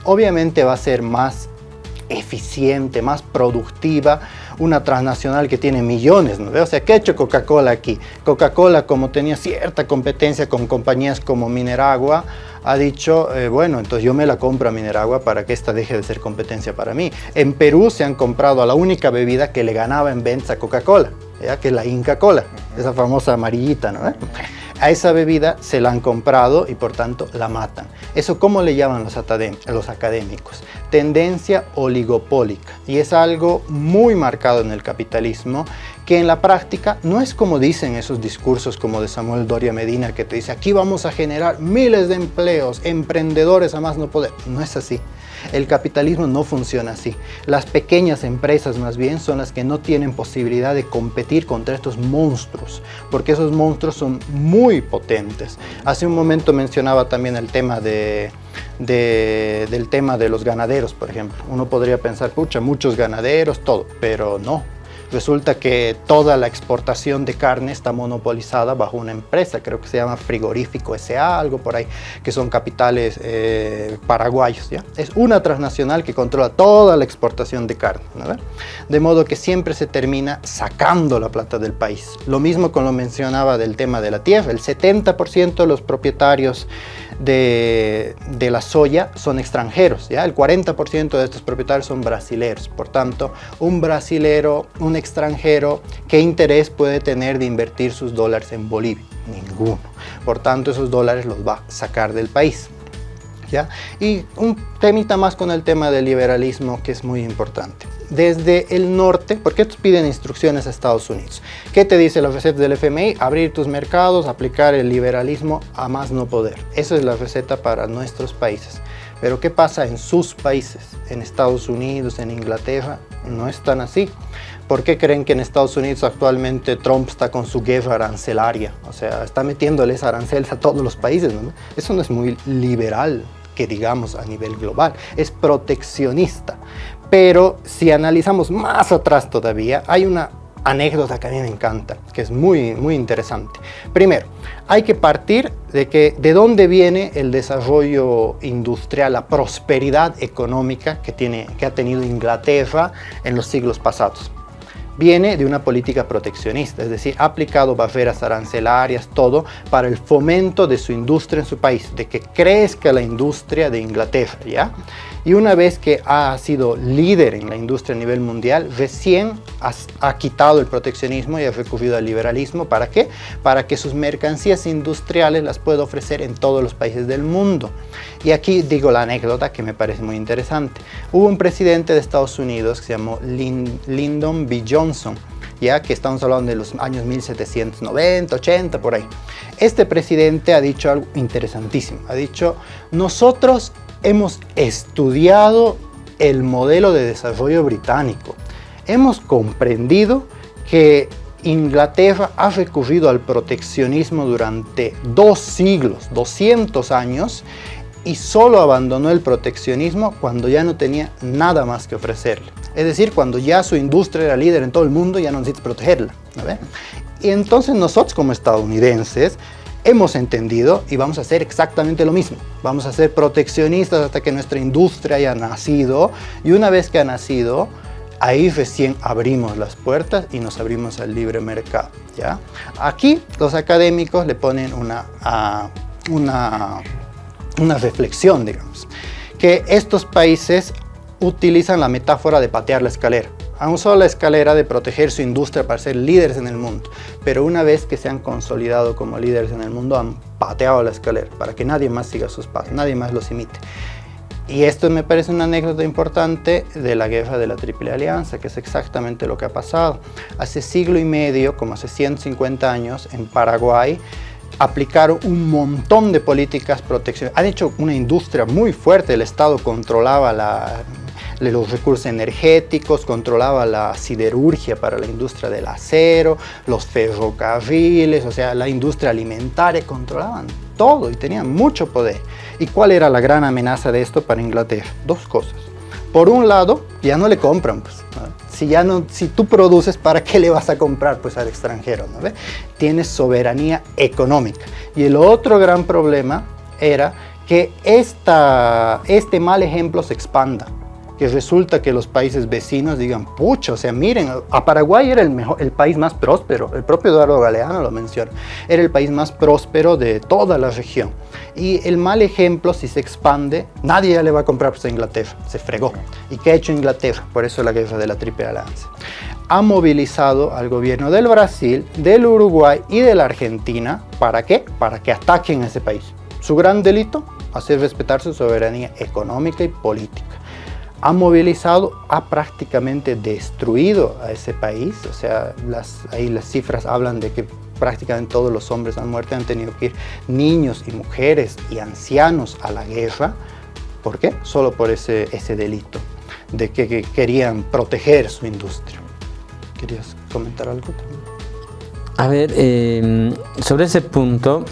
obviamente va a ser más eficiente, más productiva una transnacional que tiene millones, ¿no? O sea, ¿qué ha hecho Coca-Cola aquí? Coca-Cola, como tenía cierta competencia con compañías como Mineragua, ha dicho, bueno, entonces yo me la compro a Mineragua para que esta deje de ser competencia para mí. En Perú se han comprado a la única bebida que le ganaba en ventas a Coca-Cola, que es la Inca Cola, esa famosa amarillita, ¿no? A esa bebida se la han comprado y por tanto la matan. ¿Eso cómo le llaman los académicos? Tendencia oligopólica. Y es algo muy marcado en el capitalismo que en la práctica no es como dicen esos discursos como de Samuel Doria Medina que te dice aquí vamos a generar miles de empleos, emprendedores a más no poder. No es así. El capitalismo no funciona así. Las pequeñas empresas más bien son las que no tienen posibilidad de competir contra estos monstruos, porque esos monstruos son muy potentes. Hace un momento mencionaba también el tema del tema de los ganaderos, por ejemplo. Uno podría pensar, pucha, muchos ganaderos, todo, pero no. Resulta que toda la exportación de carne está monopolizada bajo una empresa, creo que se llama Frigorífico S.A., algo por ahí, que son capitales paraguayos, ¿ya? Es una transnacional que controla toda la exportación de carne, ¿no? De modo que siempre se termina sacando la plata del país. Lo mismo con lo mencionaba del tema de la tierra, el 70% de los propietarios de la soya son extranjeros, ¿ya? El 40% de estos propietarios son brasileros. Por tanto, un brasilero, un extranjero, ¿qué interés puede tener de invertir sus dólares en Bolivia? Ninguno. Por tanto, esos dólares los va a sacar del país, ¿ya? Y un temita más con el tema del liberalismo que es muy importante. Desde el norte, porque estos piden instrucciones a Estados Unidos. ¿Qué te dice la receta del FMI? Abrir tus mercados, aplicar el liberalismo a más no poder. Esa es la receta para nuestros países. Pero ¿qué pasa en sus países? En Estados Unidos, en Inglaterra, no están así. ¿Por qué creen que en Estados Unidos actualmente Trump está con su guerra arancelaria? O sea, está metiéndoles aranceles a todos los países, ¿no? Eso no es muy liberal, que digamos a nivel global, es proteccionista. Pero si analizamos más atrás todavía, hay una anécdota que a mí me encanta, que es muy, muy interesante. Primero, hay que partir de dónde viene el desarrollo industrial, la prosperidad económica que ha tenido Inglaterra en los siglos pasados. Viene de una política proteccionista, es decir, ha aplicado barreras arancelarias, todo, para el fomento de su industria en su país, de que crezca la industria de Inglaterra, ¿ya? Y una vez que ha sido líder en la industria a nivel mundial, recién ha quitado el proteccionismo y ha recurrido al liberalismo. ¿Para qué? Para que sus mercancías industriales las pueda ofrecer en todos los países del mundo. Y aquí digo la anécdota que me parece muy interesante. Hubo un presidente de Estados Unidos que se llamó Lyndon B. Johnson, ya que estamos hablando de los años 1790, 80, por ahí. Este presidente ha dicho algo interesantísimo. Ha dicho, nosotros hemos estudiado el modelo de desarrollo británico. Hemos comprendido que Inglaterra ha recurrido al proteccionismo durante 2 siglos, 200 años, y solo abandonó el proteccionismo cuando ya no tenía nada más que ofrecerle. Es decir, cuando ya su industria era líder en todo el mundo, ya no necesita protegerla, ¿no ve? Y entonces nosotros como estadounidenses hemos entendido y vamos a hacer exactamente lo mismo. Vamos a ser proteccionistas hasta que nuestra industria haya nacido, y una vez que ha nacido, ahí recién abrimos las puertas y nos abrimos al libre mercado, ¿ya? Aquí los académicos le ponen una reflexión, digamos, que estos países utilizan la metáfora de patear la escalera. Han usado la escalera de proteger su industria para ser líderes en el mundo, pero una vez que se han consolidado como líderes en el mundo, han pateado la escalera para que nadie más siga sus pasos, nadie más los imite. Y esto me parece una anécdota importante de la guerra de la Triple Alianza, que es exactamente lo que ha pasado. Hace siglo y medio, como hace 150 años, en Paraguay, aplicaron un montón de políticas proteccionistas. Han hecho una industria muy fuerte. El Estado controlaba los recursos energéticos, controlaba la siderurgia para la industria del acero, los ferrocarriles, o sea, la industria alimentaria, controlaban todo y tenían mucho poder. ¿Y cuál era la gran amenaza de esto para Inglaterra? 2 cosas. Por un lado, ya no le compran, pues, ¿no? Si tú produces, ¿para qué le vas a comprar, pues, al extranjero, ¿no? Tienes soberanía económica. Y el otro gran problema era que este mal ejemplo se expanda, que resulta que los países vecinos digan, pucha, o sea, miren, a Paraguay era el país más próspero, el propio Eduardo Galeano lo menciona, era el país más próspero de toda la región. Y el mal ejemplo, si se expande, nadie ya le va a comprar, pues, a Inglaterra, se fregó. ¿Y qué ha hecho Inglaterra? Por eso la guerra de la Triple Alianza. Ha movilizado al gobierno del Brasil, del Uruguay y de la Argentina, ¿para qué? Para que ataquen a ese país. Su gran delito, hacer respetar su soberanía económica y política. Ha movilizado, ha prácticamente destruido a ese país, o sea, ahí las cifras hablan de que prácticamente todos los hombres han muerto, han tenido que ir niños y mujeres y ancianos a la guerra. ¿Por qué? Solo por ese delito de que querían proteger su industria. ¿Querías comentar algo también? A ver, sobre ese punto,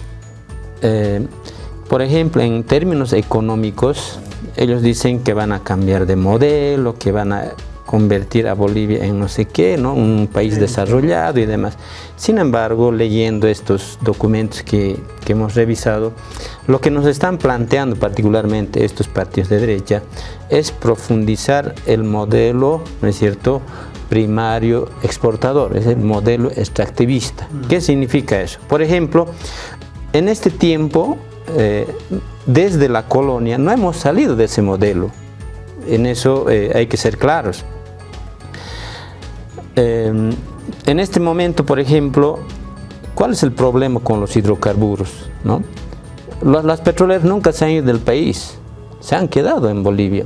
por ejemplo, en términos económicos, ellos dicen que van a cambiar de modelo, que van a convertir a Bolivia en no sé qué, ¿no? Un país desarrollado y demás. Sin embargo, leyendo estos documentos que hemos revisado, lo que nos están planteando particularmente estos partidos de derecha es profundizar el modelo, ¿no es cierto?, primario exportador, es el modelo extractivista. ¿Qué significa eso? Por ejemplo, en este tiempo, desde la colonia, no hemos salido de ese modelo. En eso hay que ser claros. En este momento, por ejemplo, ¿cuál es el problema con los hidrocarburos, ¿no? Las petroleras nunca se han ido del país, se han quedado en Bolivia,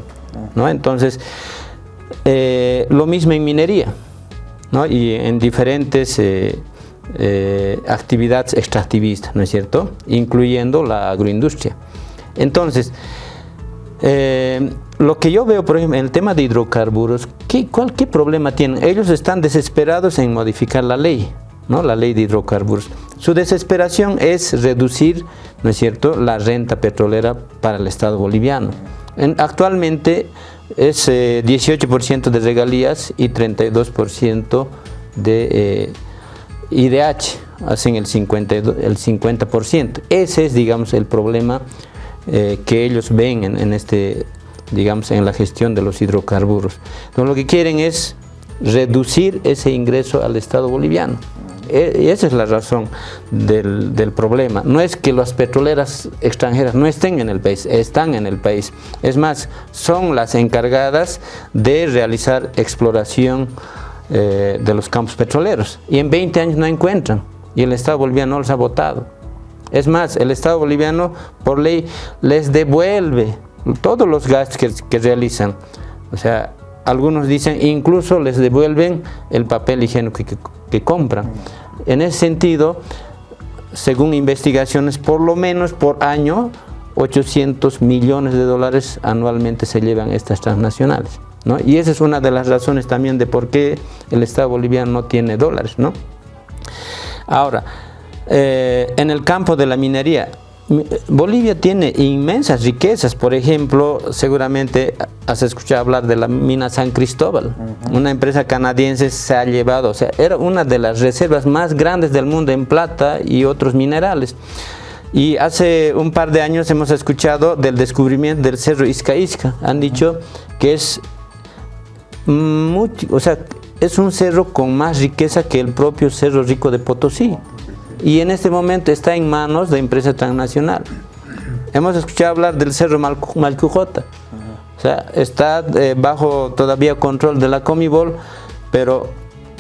¿no? Entonces, lo mismo en minería, ¿no? Y en diferentes actividades extractivistas, ¿no es cierto?, incluyendo la agroindustria. Entonces, lo que yo veo, por ejemplo, en el tema de hidrocarburos, ¿qué problema tienen? Ellos están desesperados en modificar la ley, ¿no?, la ley de hidrocarburos. Su desesperación es reducir, ¿no es cierto?, la renta petrolera para el Estado boliviano. Actualmente es 18% de regalías y 32% de IDH, hacen el 50%. Ese es, digamos, el problema que ellos ven en la gestión de los hidrocarburos. Entonces, lo que quieren es reducir ese ingreso al Estado boliviano. Y esa es la razón del problema. No es que las petroleras extranjeras no estén en el país, están en el país. Es más, son las encargadas de realizar exploración de los campos petroleros. Y en 20 años no encuentran. Y el Estado boliviano no los ha votado. Es más, el Estado boliviano, por ley, les devuelve todos los gastos que realizan. O sea, algunos dicen incluso les devuelven el papel higiénico que compran. En ese sentido, según investigaciones, por lo menos por año, 800 millones de dólares anualmente se llevan estas transnacionales, ¿no? Y esa es una de las razones también de por qué el Estado boliviano no tiene dólares, ¿no? Ahora, en el campo de la minería, Bolivia tiene inmensas riquezas. Por ejemplo, seguramente has escuchado hablar de la mina San Cristóbal. Una empresa canadiense se ha llevado, o sea, era una de las reservas más grandes del mundo en plata y otros minerales. Y hace un par de años hemos escuchado del descubrimiento del Cerro Isca Isca. Han dicho que es o sea, es un cerro con más riqueza que el propio Cerro Rico de Potosí. Y en este momento está en manos de empresa transnacional. Hemos escuchado hablar del Cerro Malcujota. O sea, está bajo todavía control de la Comibol, pero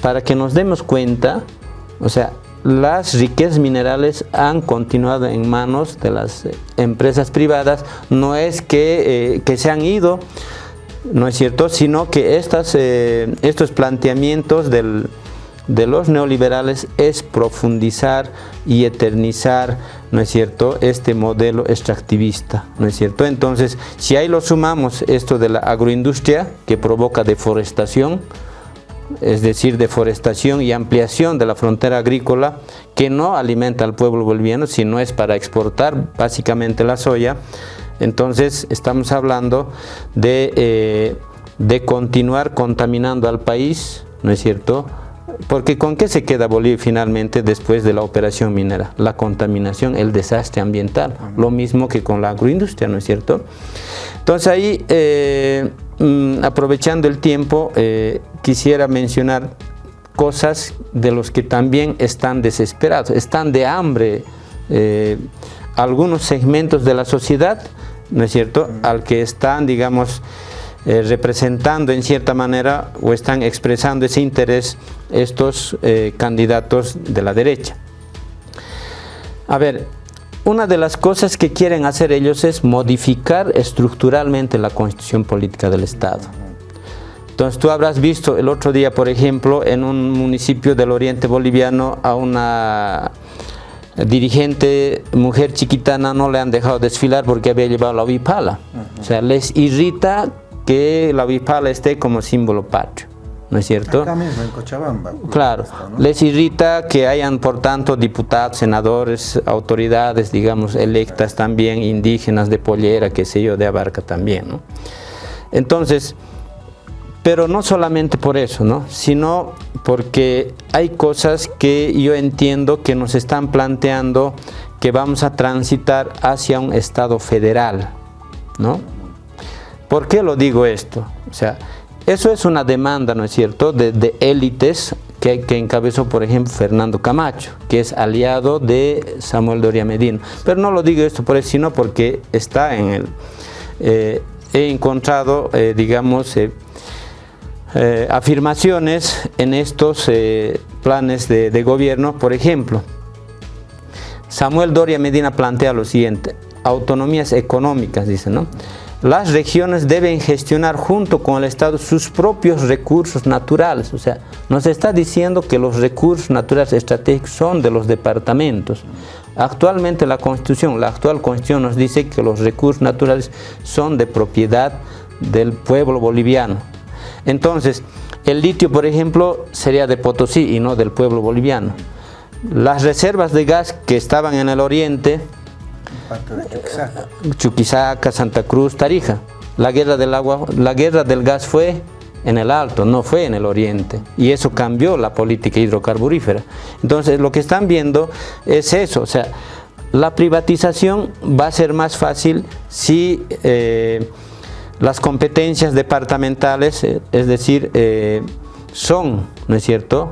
para que nos demos cuenta, o sea, las riquezas minerales han continuado en manos de las empresas privadas. No es que se han ido, no es cierto, sino que estos planteamientos de los neoliberales es profundizar y eternizar, ¿no es cierto?, este modelo extractivista, ¿no es cierto? Entonces, si ahí lo sumamos esto de la agroindustria que provoca deforestación, es decir, deforestación y ampliación de la frontera agrícola que no alimenta al pueblo boliviano, sino es para exportar básicamente la soya, entonces estamos hablando de continuar contaminando al país, ¿no es cierto?, porque ¿con qué se queda Bolivia finalmente después de la operación minera? La contaminación, el desastre ambiental, lo mismo que con la agroindustria, ¿no es cierto? Entonces ahí, aprovechando el tiempo, quisiera mencionar cosas de los que también están desesperados, están de hambre, algunos segmentos de la sociedad, ¿no es cierto?, al que están, digamos, representando en cierta manera o están expresando ese interés estos candidatos de la derecha. A ver, una de las cosas que quieren hacer ellos es modificar estructuralmente la constitución política del Estado. Entonces tú habrás visto el otro día, por ejemplo, en un municipio del oriente boliviano a una dirigente mujer chiquitana no le han dejado desfilar porque había llevado la huipala. O sea, les irrita que la huipala esté como símbolo patrio, ¿no es cierto? Acá mismo en Cochabamba. Claro, ¿no? Les irrita que hayan, por tanto, diputados, senadores, autoridades, digamos, electas también, indígenas de Pollera, qué sé yo, de Abarca también, ¿no? Entonces, pero no solamente por eso, ¿no?, sino porque hay cosas que yo entiendo que nos están planteando que vamos a transitar hacia un Estado federal, ¿no? ¿Por qué lo digo esto? O sea, eso es una demanda, ¿no es cierto?, de élites que encabezó, por ejemplo, Fernando Camacho, que es aliado de Samuel Doria Medina. Pero no lo digo esto por eso, sino porque está en el... he encontrado, digamos, afirmaciones en estos planes de gobierno. Por ejemplo, Samuel Doria Medina plantea lo siguiente: autonomías económicas, dice, ¿no? Las regiones deben gestionar junto con el Estado sus propios recursos naturales. O sea, nos está diciendo que los recursos naturales estratégicos son de los departamentos. Actualmente la actual Constitución nos dice que los recursos naturales son de propiedad del pueblo boliviano. Entonces, el litio, por ejemplo, sería de Potosí y no del pueblo boliviano. Las reservas de gas que estaban en el oriente, Chuquisaca, Santa Cruz, Tarija. La guerra del gas fue en el Alto, no fue en el Oriente, y eso cambió la política hidrocarburífera. Entonces lo que están viendo es eso, o sea, la privatización va a ser más fácil si las competencias departamentales, es decir, son, ¿no es cierto?,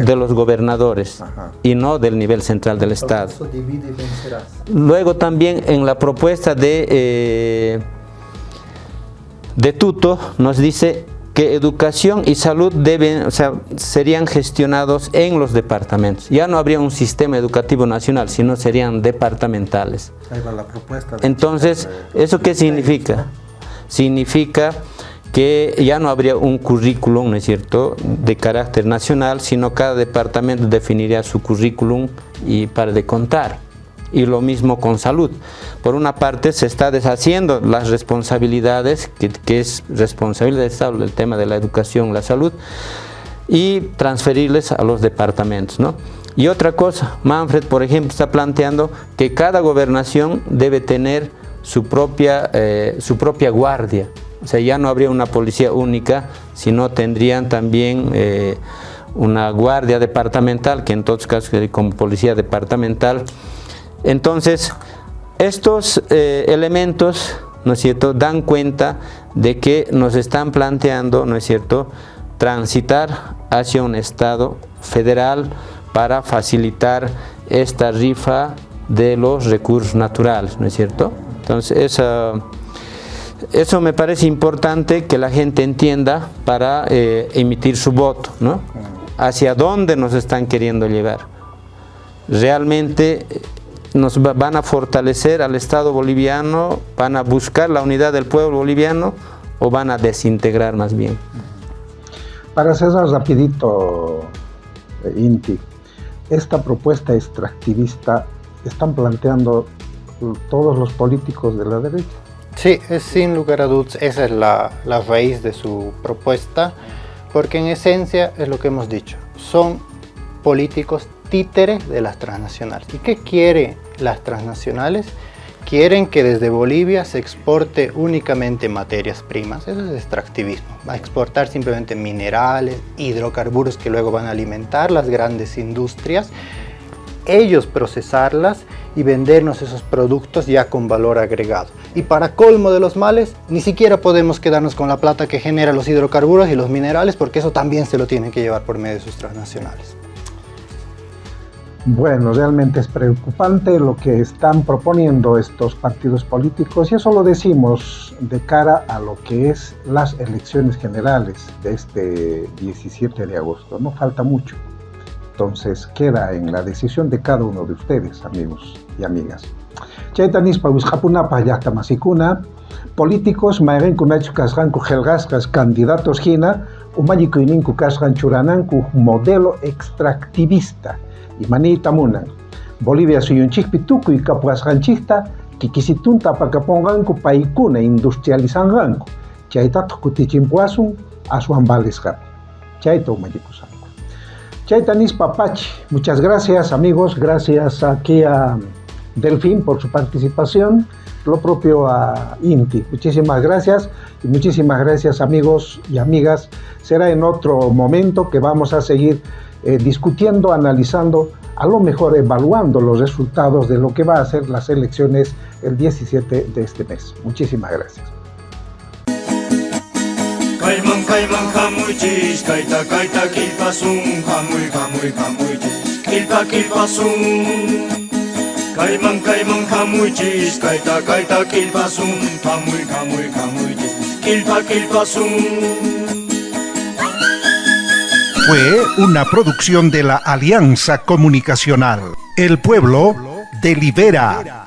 de los gobernadores. Ajá. Y no del nivel central del Estado. Luego también en la propuesta de Tuto nos dice que educación y salud serían gestionados en los departamentos. Ya no habría un sistema educativo nacional, sino serían departamentales. Ahí va la propuesta. Entonces, ¿eso qué significa? Significa que ya no habría un currículum, ¿no es cierto?, de carácter nacional, sino cada departamento definiría su currículum y para de contar. Y lo mismo con salud. Por una parte se está deshaciendo las responsabilidades, que es responsabilidad del Estado, el tema de la educación, la salud, y transferirles a los departamentos, ¿no? Y otra cosa, Manfred, por ejemplo, está planteando que cada gobernación debe tener su propia guardia. O sea, ya no habría una policía única, sino tendrían también una guardia departamental, que en todos casos como policía departamental. Entonces, estos elementos, ¿no es cierto?, dan cuenta de que nos están planteando, ¿no es cierto?, transitar hacia un Estado federal para facilitar esta rifa de los recursos naturales, ¿no es cierto? Entonces, eso me parece importante que la gente entienda para emitir su voto, ¿no? Hacia dónde nos están queriendo llevar. Realmente nos van a fortalecer al Estado boliviano, van a buscar la unidad del pueblo boliviano o van a desintegrar más bien. Para cerrar rapidito, Inti, esta propuesta extractivista están planteando todos los políticos de la derecha. Sí, sin lugar a dudas, esa es la raíz de su propuesta, porque en esencia es lo que hemos dicho, son políticos títeres de las transnacionales. ¿Y qué quieren las transnacionales? Quieren que desde Bolivia se exporte únicamente materias primas, eso es extractivismo, va a exportar simplemente minerales, hidrocarburos que luego van a alimentar las grandes industrias, ellos procesarlas y vendernos esos productos ya con valor agregado. Y para colmo de los males, ni siquiera podemos quedarnos con la plata que genera los hidrocarburos y los minerales, porque eso también se lo tienen que llevar por medio de sus transnacionales. Bueno, realmente es preocupante lo que están proponiendo estos partidos políticos, y eso lo decimos de cara a lo que es las elecciones generales de este 17 de agosto. No falta mucho. Entonces queda en la decisión de cada uno de ustedes, amigos y amigas. Chaytanispa Wisjapunapa Yachtamasicuna, políticos Marenkunachu Kasranku Helgaskas, candidatos Gina, Umayikuininku Kasran Churananku, modelo extractivista. Y manita munan, Bolivia suyunchikpi tukuy kapuasqanchikta kikisitunta pakaponganku paykuna industrializanganku. Chaytato kutichinpuasun asuambalisqa. Chayta umayikusanku. Chayta nispa pachi. Muchas gracias, amigos, gracias aquí a Delfín por su participación, lo propio a Inti. Muchísimas gracias y muchísimas gracias, amigos y amigas. Será en otro momento que vamos a seguir discutiendo, analizando, a lo mejor evaluando los resultados de lo que va a ser las elecciones el 17 de este mes. Muchísimas gracias. Fue una producción de la Alianza Comunicacional. El pueblo delibera.